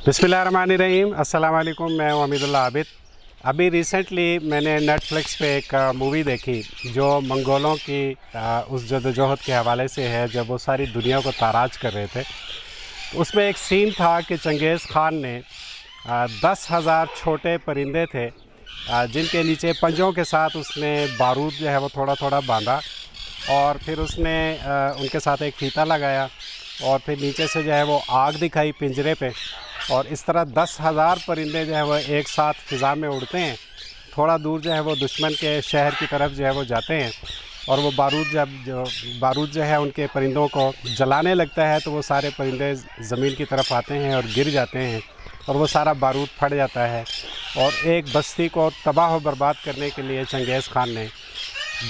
बिस्मिल्लाहिर्रहमानिर्रहीम, अस्सलाम वालेकुम। मैं हूं हमीदुल्लाह आबिद। अभी रिसेंटली मैंने नेटफ्लिक्स पे एक मूवी देखी जो मंगोलों की उस जदोजहद के हवाले से है जब वो सारी दुनिया को ताराज कर रहे थे। उसमें एक सीन था कि चंगेज़ ख़ान ने 10,000 छोटे परिंदे थे जिनके नीचे पंजों के साथ उसने बारूद जो है वो थोड़ा थोड़ा बांधा और फिर उसने उनके साथ एक फीता लगाया और फिर नीचे से जो है वो आग दिखाई पिंजरे पे, और इस तरह 10,000 परिंदे जो है वो एक साथ फ़िज़ा में उड़ते हैं। थोड़ा दूर जो है वो दुश्मन के शहर की तरफ जो है वो जाते हैं और वो बारूद जो है उनके परिंदों को जलाने लगता है तो वो सारे परिंदे ज़मीन की तरफ आते हैं और गिर जाते हैं और वो सारा बारूद फट जाता है। और एक बस्ती को तबाह व बर्बाद करने के लिए चंगेज़ ख़ान ने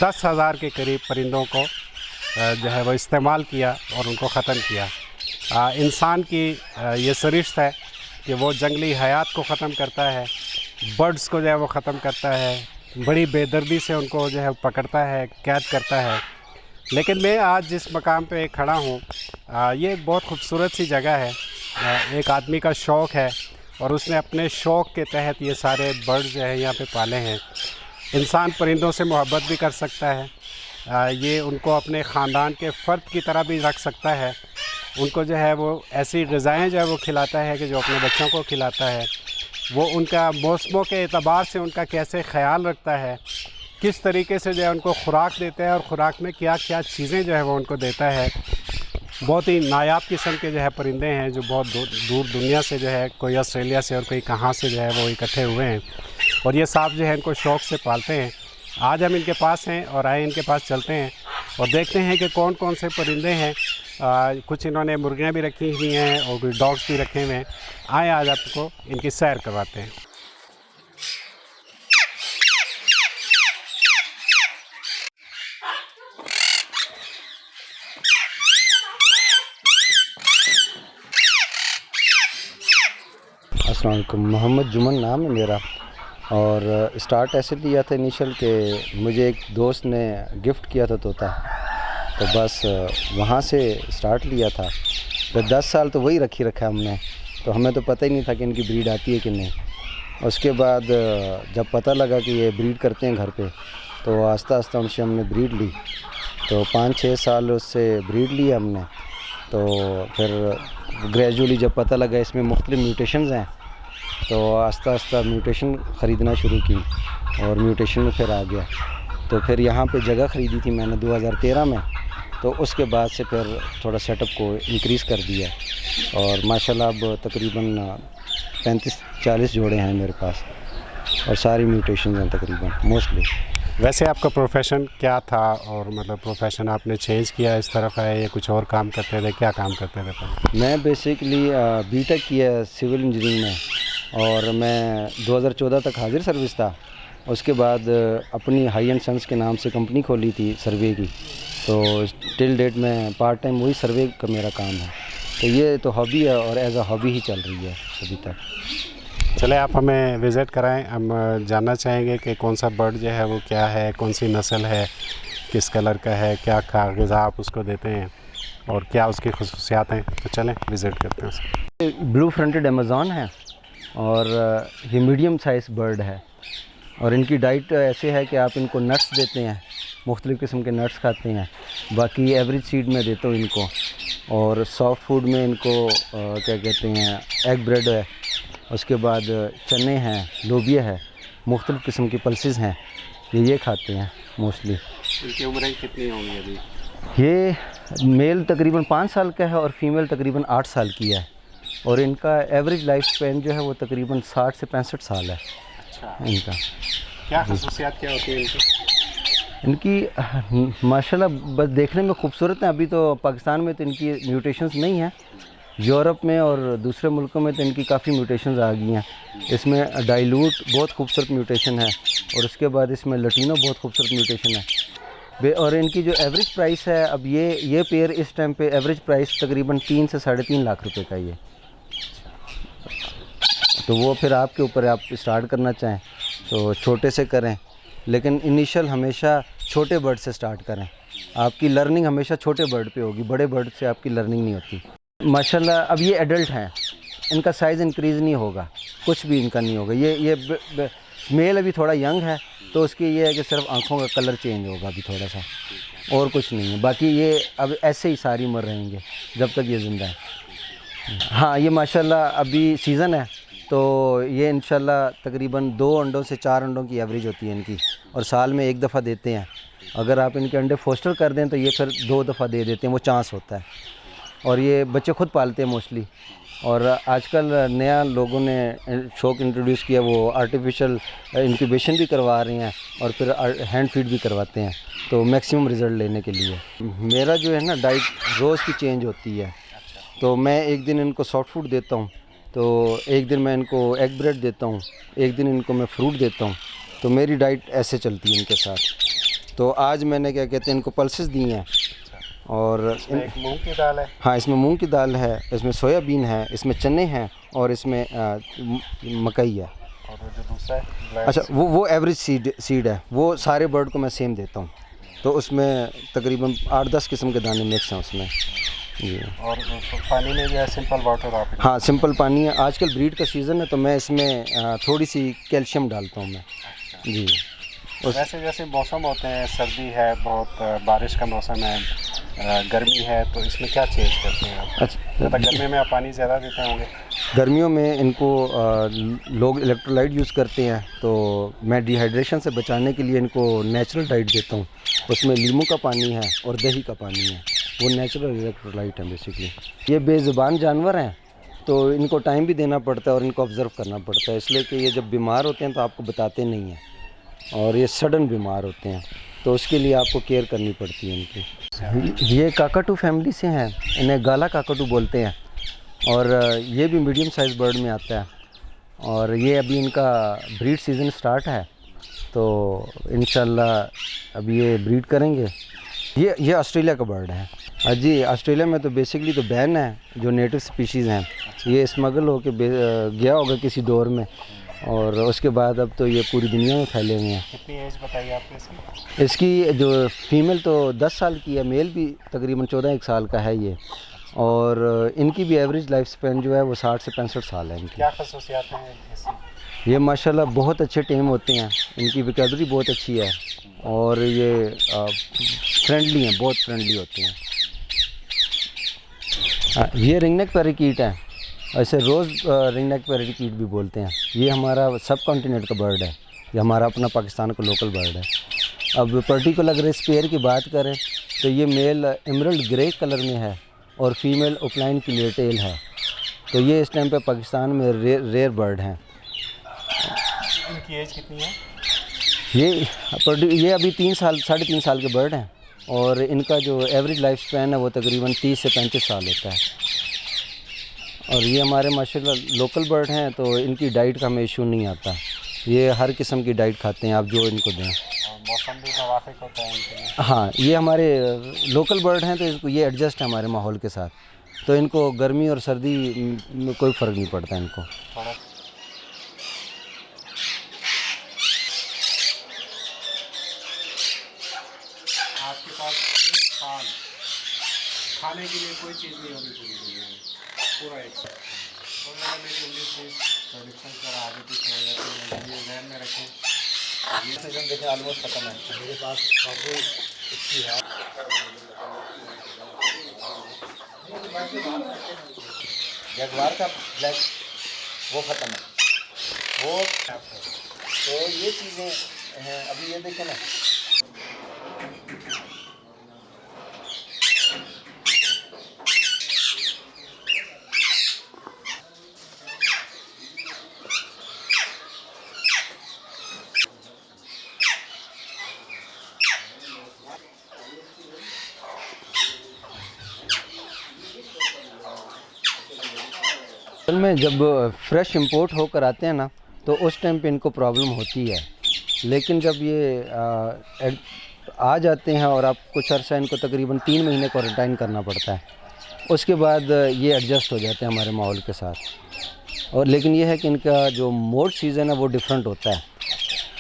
10,000 के करीब परिंदों को जो है वो इस्तेमाल किया और उनको ख़त्म किया। इंसान की ये सरिश्त है कि वो जंगली हयात को ख़त्म करता है, बर्ड्स को जो है वो ख़त्म करता है, बड़ी बेदर्दी से उनको जो है पकड़ता है, कैद करता है। लेकिन मैं आज जिस मकाम पे खड़ा हूँ ये एक बहुत खूबसूरत सी जगह है। एक आदमी का शौक़ है और उसने अपने शौक़ के तहत ये सारे बर्ड्स जो है यहाँ पे पाले हैं। इंसान परिंदों से मोहब्बत भी कर सकता है, ये उनको अपने ख़ानदान के फ़र्द की तरह भी रख सकता है। उनको जो है वो ऐसी ग़िज़ाएँ जो है वो खिलाता है कि जो अपने बच्चों को खिलाता है। वो उनका मौसमों के एतबार से उनका कैसे ख़याल रखता है, किस तरीके से जो है उनको खुराक देता है और ख़ुराक में क्या क्या चीज़ें जो है वो उनको देता है। बहुत ही नायाब किस्म के जो है परिंदे हैं जो बहुत दूर दुनिया से जो है कोई ऑस्ट्रेलिया से और कोई कहाँ से जो है वो इकट्ठे हुए हैं और ये साहब जो है इनको शौक़ से पालते हैं। आज हम इनके पास हैं और आए इनके पास चलते हैं और देखते हैं कि कौन कौन से परिंदे हैं। कुछ इन्होंने मुर्गियाँ भी रखी हुई हैं और कुछ डॉग्स भी रखे हुए हैं। आए आज आपको इनकी सैर करवाते हैं। अस्सलाम वालेकुम। मोहम्मद जुमन नाम है मेरा और स्टार्ट ऐसे लिया था इनिशियल के मुझे एक दोस्त ने गिफ्ट किया था तोता, तो बस वहाँ से स्टार्ट लिया था। तो 10 साल तो वही रखा हमने, तो हमें तो पता ही नहीं था कि इनकी ब्रीड आती है कि नहीं। उसके बाद जब पता लगा कि ये ब्रीड करते हैं घर पे, तो आस्ता आस्ता उनसे हमने ब्रीड ली। तो 5-6 साल उससे ब्रीड लिया हमने। तो फिर ग्रेजुअली जब पता लगा इसमें मुख्तलिफ म्यूटेशंस हैं, तो आस्ता आस्ता म्यूटेशन ख़रीदना शुरू की और म्यूटेशन में फिर आ गया। तो फिर यहाँ पे जगह ख़रीदी थी मैंने 2013 में, तो उसके बाद से फिर थोड़ा सेटअप को इंक्रीज़ कर दिया और माशाल्लाह अब तकरीबन 35-40 जोड़े हैं मेरे पास और सारी म्यूटेशन हैं तकरीबन मोस्टली। वैसे आपका प्रोफेशन क्या था और मतलब प्रोफेशन आपने चेंज किया इस तरफ है या कुछ और काम करते थे, क्या काम करते थे पहले? मैं बेसिकली बीटेक किया सिविल इंजीनियरिंग में और मैं 2014 तक हाजिर सर्विस था। उसके बाद अपनी हाई एंड सन्स के नाम से कंपनी खोली थी सर्वे की, तो टिल डेट में पार्ट टाइम वही सर्वे का मेरा काम है। तो ये तो हॉबी है और एज अ हॉबी ही चल रही है अभी तक। चले आप हमें विज़िट कराएं। हम जानना चाहेंगे कि कौन सा बर्ड जो है वो क्या है, कौन सी नस्ल है, किस कलर का है, क्या ग़िज़ा आप उसको देते हैं और क्या उसकी ख़ुसूसियात हैं। तो चलें विज़िट करते हैं। ब्लू फ्रंटेड अमेज़ॉन है और ये मीडियम साइज़ बर्ड है और इनकी डाइट ऐसे है कि आप इनको नट्स देते हैं, मुख्तलिफ़ किस्म के नट्स खाते हैं। बाकी एवरेज सीड में देता हूँ इनको और सॉफ्ट फूड में इनको क्या कहते हैं एग ब्रेड है, उसके बाद चने हैं, लोबिया है, मुख्तलिफ़ किस्म की पल्सेस हैं, ये खाते हैं मोस्टली। इनकी उम्रें कितनी होंगी अभी? ये मेल तकरीबन 5 साल का है और फीमेल तकरीबन 8 साल की है और इनका एवरेज लाइफ स्पैन जो है वो तकरीबन 60 से 65 साल है। अच्छा, इनका क्या ख़ुसूसियात क्या होती है इनकी माशाल्लाह बस देखने में खूबसूरत हैं। अभी तो पाकिस्तान में तो इनकी म्यूटेशंस नहीं हैं, यूरोप में और दूसरे मुल्कों में तो इनकी काफ़ी म्यूटेशंस आ गई हैं। इसमें डाइल्यूट बहुत खूबसूरत म्यूटेशन है और उसके बाद इसमें लटीनो बहुत खूबसूरत म्यूटेशन है। और इनकी जो एवरेज प्राइस है अब ये पेयर इस टाइम पे एवरेज प्राइस तकरीबन 3 से 3.5 लाख रुपए का ये। तो वो फिर आपके ऊपर है, आप स्टार्ट करना चाहें तो छोटे से करें, लेकिन इनिशियल हमेशा छोटे बर्ड से स्टार्ट करें। आपकी लर्निंग हमेशा छोटे बर्ड पे होगी, बड़े बर्ड से आपकी लर्निंग नहीं होती। माशाल्लाह अब ये एडल्ट हैं इनका साइज़ इंक्रीज़ नहीं होगा, कुछ भी इनका नहीं होगा। ये मेल अभी थोड़ा यंग है, तो उसकी ये है कि सिर्फ आँखों का कलर चेंज होगा अभी थोड़ा सा, और कुछ नहीं है। बाकी ये अब ऐसे ही सारी मर रहेंगे जब तक ये ज़िंदा है। हाँ, ये माशाल्लाह अभी सीज़न है, तो ये इंशाल्लाह तकरीबन 2 अंडों से 4 अंडों की एवरेज होती है इनकी, और साल में 1 दफ़ा देते हैं। अगर आप इनके अंडे फोस्टर कर दें तो ये फिर 2 दफ़ा दे देते हैं, वो चांस होता है। और ये बच्चे खुद पालते हैं मोस्टली। और आजकल नया लोगों ने शौक इंट्रोड्यूस किया, वो आर्टिफिशियल इंक्यूबेशन भी करवा रहे हैं और फिर हैंड फीड भी करवाते हैं, तो मैक्सिमम रिज़ल्ट लेने के लिए। मेरा जो है ना डाइट रोज़ की चेंज होती है। तो मैं एक दिन इनको सॉफ्ट फूड देता हूँ, तो एक दिन मैं इनको एग ब्रेड देता हूँ, एक दिन इनको मैं फ्रूट देता हूँ। तो मेरी डाइट ऐसे चलती है इनके साथ। तो आज मैंने क्या कहते हैं इनको पल्सेस दी हैं, और एक मूंग की दाल है। हाँ, इसमें मूंग की दाल है, इसमें सोयाबीन है, इसमें चने हैं, और इसमें मकई है। और वो जो दूसरा है, अच्छा, वो एवरेज सीड है, वो सारे बर्ड को मैं सेम देता हूँ। तो उसमें तकरीबन 8-10 किस्म के दाने मिक्स हैं उसमें जी। और पानी में जो है सिंपल वाटर आप? हाँ, सिंपल पानी है। आजकल ब्रीड का सीज़न है, तो मैं इसमें थोड़ी सी कैल्शियम डालता हूँ मैं जी। वैसे जैसे मौसम होते हैं, सर्दी है बहुत, बारिश का मौसम है, गर्मी है, तो इसमें क्या चेंज करते हैं आप? अच्छा, मतलब गर्मी में आप पानी ज़्यादा देते होंगे? गर्मियों में इनको लोग इलेक्ट्रोलाइट यूज़ करते हैं, तो मैं डिहाइड्रेशन से बचाने के लिए इनको नेचुरल डाइट देता हूँ। उसमें नींबू का पानी है और दही का पानी है, वो नेचुरल इलेक्ट्रोलाइट है बेसिकली। ये बेज़ुबान जानवर हैं, तो इनको टाइम भी देना पड़ता है और इनको ऑब्ज़र्व करना पड़ता है, इसलिए कि ये जब बीमार होते हैं तो आपको बताते नहीं हैं, और ये सडन बीमार होते हैं, तो उसके लिए आपको केयर करनी पड़ती है इनकी। ये काकाटू फैमिली से हैं, इन्हें गाला काकाटू बोलते हैं, और ये भी मीडियम साइज़ बर्ड में आता है। और ये अभी इनका ब्रीड सीज़न स्टार्ट है, तो इंशाल्लाह अभी ये ब्रीड करेंगे। ये ऑस्ट्रेलिया का बर्ड है। जी, ऑस्ट्रेलिया में तो बेसिकली तो बैन है, जो नेटिव स्पीशीज़ हैं। ये स्मगल होके गया होगा किसी दौर में, और उसके बाद अब तो ये पूरी दुनिया में फैले हुए हैं। कितनी एज बताइए आपने इसकी? जो फीमेल तो 10 साल की है, मेल भी तकरीबन 14-1 साल का है ये, और इनकी भी एवरेज लाइफ स्पैन जो है वो 60 से 65 साल है इनकी। क्या खसूसियात हैं इसकी? ये माशाल्लाह बहुत अच्छे टेम होते हैं, इनकी वोकैबुलरी बहुत अच्छी है, और ये फ्रेंडली हैं, बहुत फ्रेंडली होते हैं। ये रिंगनेक पैराकीट है, ऐसे रोज़ रिंगनेक पैराकीट भी बोलते हैं। ये हमारा सब कॉन्टिनेंट का बर्ड है, ये हमारा अपना पाकिस्तान का लोकल बर्ड है। अब पर्टिकुलर अगर इस पेयर की बात करें तो ये मेल एमरल्ड ग्रे कलर में है और फीमेल ओपलाइन क्लियरटेल है, तो ये इस टाइम पे पाकिस्तान में रेयर बर्ड हैं। इनकी एज कितनी है? ये अभी 3 साल 3.5 साल के बर्ड हैं, और इनका जो एवरेज लाइफ स्पैन है वो तकरीबन 30 से 35 साल होता है। और ये हमारे माशाल्लाह लोकल बर्ड हैं, तो इनकी डाइट का हमें इशू नहीं आता। ये हर किस्म की डाइट खाते हैं, आप जो इनको दें। और मौसम भी मुवाफिक होता है इनके लिए? हाँ, ये हमारे लोकल बर्ड हैं, तो इसको ये एडजस्ट है हमारे माहौल के साथ, तो इनको गर्मी और सर्दी में कोई फ़र्क नहीं पड़ता इनको। थोड़ा आपके पास एक साल खाने के लिए कोई चीज़ नहीं होगी पूरी दुनिया में, पूरा एक साल। तो मैंने मेरी 19-20 प्रोडिक्शन कर आगे पीछे हो जाती है, ये जहन में रखें। ये सीजन देखें ऑलमोस्ट ख़त्म है, मेरे पास काफ़ी इसकी है। जगवार का ब्लैक वो ख़त्म है, वो तो ये चीज़ें हैं। अभी ये देखें ना, असल में जब फ्रेश इंपोर्ट होकर आते हैं ना, तो उस टाइम पे इनको प्रॉब्लम होती है, लेकिन जब ये आ जाते हैं और आप कुछ अर्सा इनको तकरीबन 3 महीने क्वारंटाइन करना पड़ता है, उसके बाद ये एडजस्ट हो जाते हैं हमारे माहौल के साथ। और लेकिन ये है कि इनका जो मोल्ट सीज़न है वो डिफरेंट होता है।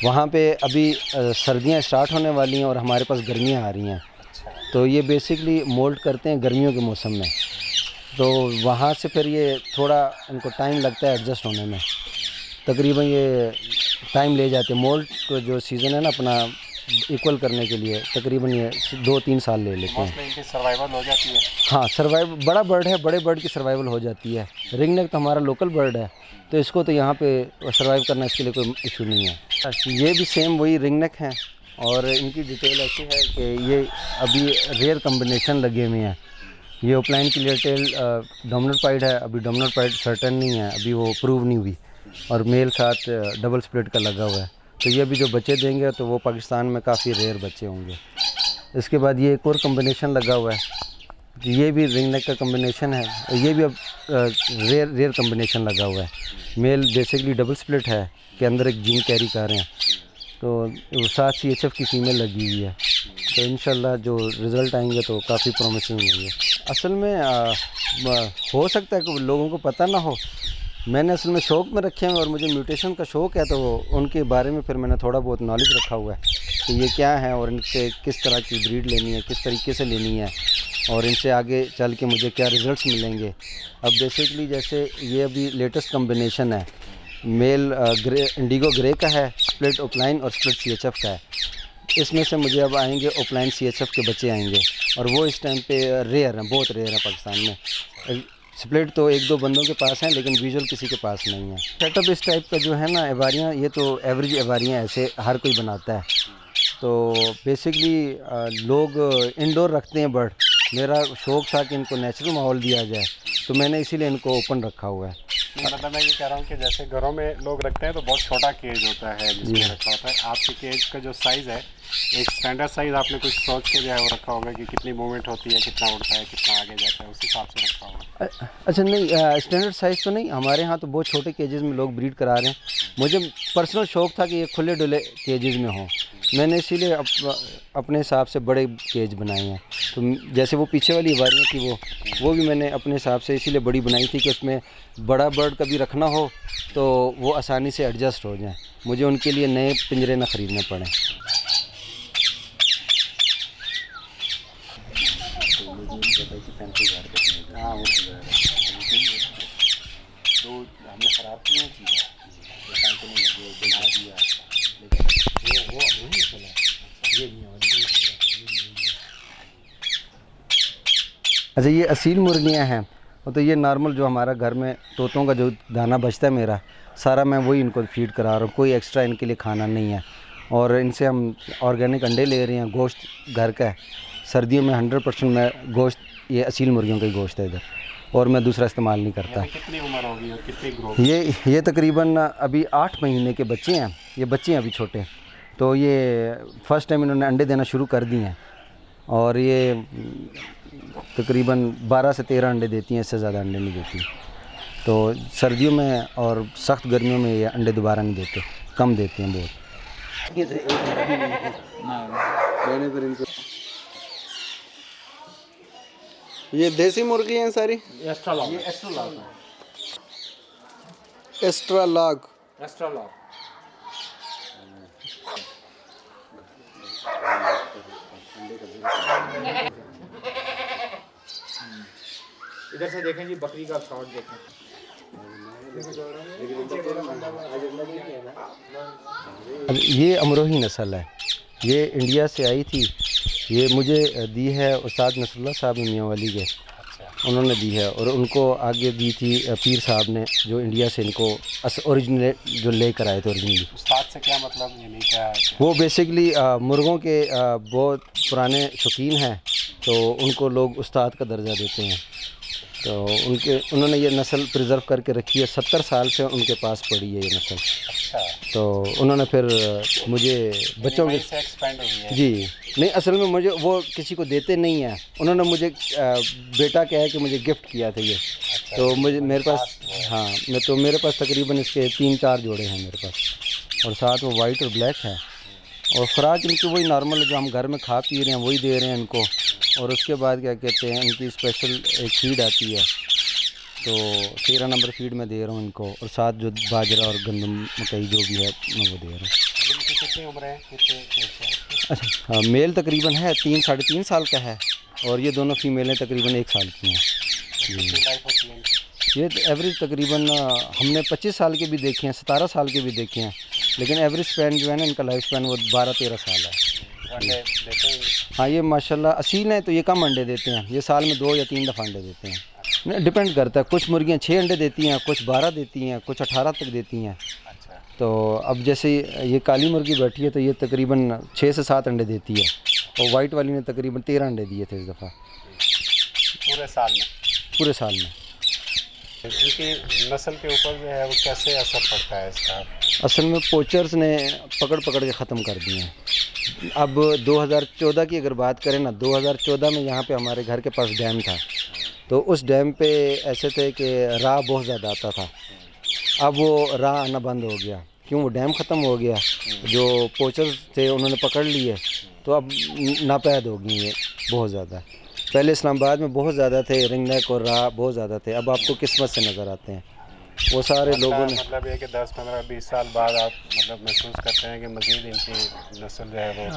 वहाँ पे अभी सर्दियाँ स्टार्ट होने वाली हैं और हमारे पास गर्मियाँ आ रही हैं, तो ये बेसिकली मोल्ट करते हैं गर्मियों के मौसम में। तो वहाँ से फिर ये थोड़ा इनको टाइम लगता है एडजस्ट होने में। तकरीबन ये टाइम ले जाते हैं। मोल्ट को जो सीज़न है ना अपना इक्वल करने के लिए तकरीबन ये 2-3 साल ले लेते हैं। इनकी सर्वाइवल हो जाती है। हाँ, सर्वाइव बड़ा बर्ड है, बड़े बर्ड की सर्वाइवल हो जाती है। रिंग नेक तो हमारा लोकल बर्ड है, तो इसको तो यहाँ पे सर्वाइव करना इसके लिए कोई इशू नहीं है। ये भी सेम वही रिंग नेक हैं और इनकी डिटेल ऐसी है कि ये अभी रेयर कम्बिनेशन लगे हुए हैं। ये opaline clear tail dominate pied है, अभी डोमिनेट पाइड सर्टन नहीं है, अभी वो प्रूव नहीं हुई, और मेल साथ डबल स्प्लिट का लगा हुआ है। तो ये भी जो बच्चे देंगे तो वो पाकिस्तान में काफ़ी रेयर बच्चे होंगे। इसके बाद ये एक और कम्बिनेशन लगा हुआ है, ये भी रिंग नेक का कम्बिनेशन है, ये भी अब रेयर कम्बिनेशन लगा हुआ है। मेल बेसिकली डबल स्प्लिट है कि अंदर एक जीन कैरी कर रहे हैं, तो साथ CHF की फीमेल लगी हुई है। तो इंशाल्लाह जो रिज़ल्ट आएंगे तो काफ़ी प्रॉमिसिंग होंगे। असल में हो सकता है कि लोगों को पता ना हो, मैंने असल में शौक़ में रखे हैं और मुझे म्यूटेशन का शौक़ है, तो उनके बारे में फिर मैंने थोड़ा बहुत नॉलेज रखा हुआ है कि ये क्या है और इनसे किस तरह की ब्रीड लेनी है, किस तरीके से लेनी है और इनसे आगे चल के मुझे क्या रिज़ल्ट्स मिलेंगे। अब बेसिकली जैसे ये अभी लेटेस्ट कम्बिनेशन है, मेल ग्रे इंडिगो ग्रे का है, स्प्लिट ओपलाइन और स्प्लिट CHF का है। इसमें से मुझे अब आएंगे ओपलाइन CHF के बच्चे आएंगे और वो इस टाइम पे रेयर हैं, बहुत रेयर है पाकिस्तान में। स्प्लिट तो 1-2 बंदों के पास हैं लेकिन विजुअल किसी के पास नहीं है। सेटअप इस टाइप का जो है ना एवारियाँ, ये तो एवरेज एवारियाँ ऐसे हर कोई बनाता है। तो बेसिकली लोग इंडोर रखते हैं बर्ड, मेरा शौक़ था कि इनको नेचुरल माहौल दिया जाए, तो मैंने इसीलिए इनको ओपन रखा हुआ है। मतलब मैं ये कह रहा हूँ कि जैसे घरों में लोग रखते हैं तो बहुत छोटा केज होता है जिसमें रखा होता है, आपके केज का जो साइज़ है एक स्टैंडर्ड साइज़ आपने कुछ सोच के जो है वो रखा होगा कि कितनी मूवमेंट होती है, कितना उड़ता है, कितना आगे जाता है, उस हिसाब से रखा होगा। अच्छा नहीं, स्टैंडर्ड साइज़ तो नहीं, हमारे यहाँ तो बहुत छोटे केजेस में लोग ब्रीड करा रहे हैं। मुझे पर्सनल शौक़ था कि ये खुले डुले केजेस में हों, मैंने इसीलिए अपने हिसाब से बड़े केज बनाए हैं। तो जैसे वो पीछे वाली वारियाँ थी वो भी मैंने अपने हिसाब से इसीलिए बड़ी बनाई थी कि उसमें बड़ा बर्ड कभी रखना हो तो वो आसानी से एडजस्ट हो जाए, मुझे उनके लिए नए पिंजरे ना ख़रीदने पड़ें। हाँ वो तो हमने ख़राब की नहीं चीज़ें, बना दिया, लेकिन वो नहीं चला, ये नहीं अच्छा, ये असील मुर्गियाँ हैं, तो ये नॉर्मल जो हमारा घर में तोतों का जो दाना बचता है मेरा सारा, मैं वही इनको फीड करा रहा हूँ, कोई एक्स्ट्रा इनके लिए खाना नहीं है। और इनसे हम ऑर्गेनिक अंडे ले रहे हैं, गोश्त घर का है। सर्दियों में 100% मैं गोश्त, ये असील मुर्गियों का ही गोश्त है इधर, और मैं दूसरा इस्तेमाल नहीं करता। कितनी उम्र होगी और कितनी ग्रोथ? ये तकरीबन अभी 8 महीने के बच्चे हैं, ये बच्चे हैं अभी छोटे, तो ये फ़र्स्ट टाइम इन्होंने अंडे देना शुरू कर दिए हैं और ये तकरीबन 12 से 13 अंडे देती हैं, इससे ज़्यादा अंडे नहीं देती। तो सर्दियों में और सख्त गर्मियों में ये अंडे दोबारा नहीं देते, कम देते हैं बहुत। ये देसी मुर्गी हैं सारी, एस्ट्रालॉग एस्ट्रालॉग। इधर से देखें जी, बकरी का शॉट देखें। ये अमरोही नस्ल है, ये इंडिया से आई थी, ये मुझे दी है उस्ताद नसरुल्लाह साहब मियाँ वाली के, उन्होंने दी है, और उनको आगे दी थी पीर साहब ने जो इंडिया से इनको ओरिजिनल जो लेकर आए थे ओरिजिनली। उस्ताद से क्या मतलब, यानी क्या है? वो बेसिकली मुर्गों के बहुत पुराने शौकीन हैं, तो उनको लोग उस्ताद का दर्जा देते हैं। तो उन्होंने ये नस्ल प्रिजर्व करके रखी है, 70 साल से उनके पास पड़ी है ये नस्ल। अच्छा, तो उन्होंने फिर मुझे बच्चों के से एक्सपेंड हुई है? जी नहीं, असल में मुझे वो किसी को देते नहीं हैं, उन्होंने मुझे बेटा क्या है कि मुझे गिफ्ट किया था ये। अच्छा, तो मुझे मेरे पास, हाँ, मेरे पास तकरीबन इसके 3-4 जोड़े हैं मेरे पास, और साथ वो वाइट और ब्लैक है। और ख़ुराक इनकी वही नॉर्मल जो हम घर में खा पी रहे हैं वही दे रहे हैं इनको। और उसके बाद क्या कहते हैं, इनकी स्पेशल एक फीड आती है, तो 13 नंबर फीड में दे रहा हूँ इनको, और साथ जो बाजरा और गंदम मकई जो भी है मैं वो दे रहा हूँ। इनकी कितनी उम्र है? अच्छा, हाँ, मेल तकरीबन है 3-3.5 साल का है, और ये दोनों फीमेलें तकरीबन 1 साल की हैं। कितनी लाइफ होती है इनकी? ये एवरेज तकरीबन हमने 25 साल के भी देखे हैं, 17 साल के भी देखे हैं, लेकिन एवरेज स्पैन जो है ना इनका लाइफ स्पैन वो 12-13 साल है। अंडे देते हैं? हाँ, ये माशाल्लाह असील हैं तो ये कम अंडे देते हैं, ये साल में 2 या 3 दफ़ा अंडे देते हैं। नहीं, डिपेंड करता है, कुछ मुर्गियाँ 6 अंडे देती हैं, कुछ 12 देती हैं, कुछ 18 तक देती हैं। अच्छा। तो अब जैसे ये काली मुर्गी बैठी है तो ये तकरीबन 6 से 7 अंडे देती है, और वाइट वाली ने तकरीबन 13 अंडे दिए थे इस दफ़ा पूरे साल में? पूरे साल में। इनकी नस्ल के ऊपर जो है वो कैसे असर पड़ता है इसका? असल में पोचर्स ने पकड़ पकड़ के ख़त्म कर दिए हैं। अब 2014 की अगर बात करें ना, 2014 में यहाँ पे हमारे घर के पास डैम था, तो उस डैम पे ऐसे थे कि राह बहुत ज़्यादा आता था। अब वो राह आना बंद हो गया, क्यों? वो डैम ख़त्म हो गया, जो पोचर्स थे उन्होंने पकड़ लिए, तो अब नापैद हो गई है बहुत ज़्यादा। पहले इस्लामाबाद में बहुत ज़्यादा थे, रिंग नेक और राह बहुत ज़्यादा थे, अब आपको किस्मत से नज़र आते हैं वो सारे लोगों ने। मतलब ये कि 10, 15, 20 साल बाद आप मतलब महसूस करते हैं कि मज़ीद इनकी नस्ल जो है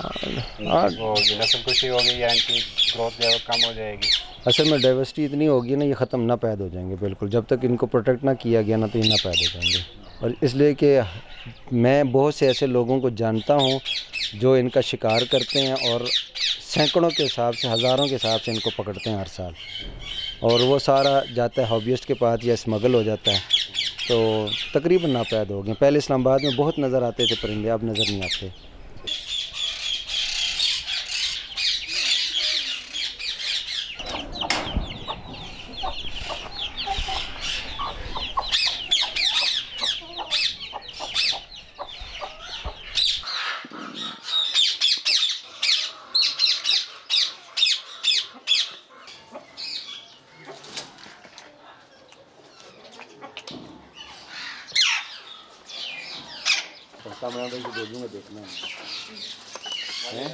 वो नस्ल कुशी हो गई या इनकी ग्रोथ जो है वो कम हो जाएगी? असल में डाइवर्सिटी इतनी होगी ना, ये ख़त्म ना पैदा हो जाएंगे बिल्कुल, जब तक इनको प्रोटेक्ट ना किया गया ना तो ये ना पैदा हो जाएंगे। और इसलिए कि मैं बहुत से ऐसे लोगों को जानता हूँ जो इनका शिकार करते हैं और सैकड़ों के हिसाब से, हज़ारों के हिसाब से इनको पकड़ते हैं हर साल, और वो सारा जाता है हॉबियस्ट के पास या स्मगल हो जाता है, तो तकरीबन नापैद हो गए। पहले इस्लामाबाद में बहुत नज़र आते थे परिंदे, अब नज़र नहीं आते। कैमरा भाई को भेजूँगा, देखना है।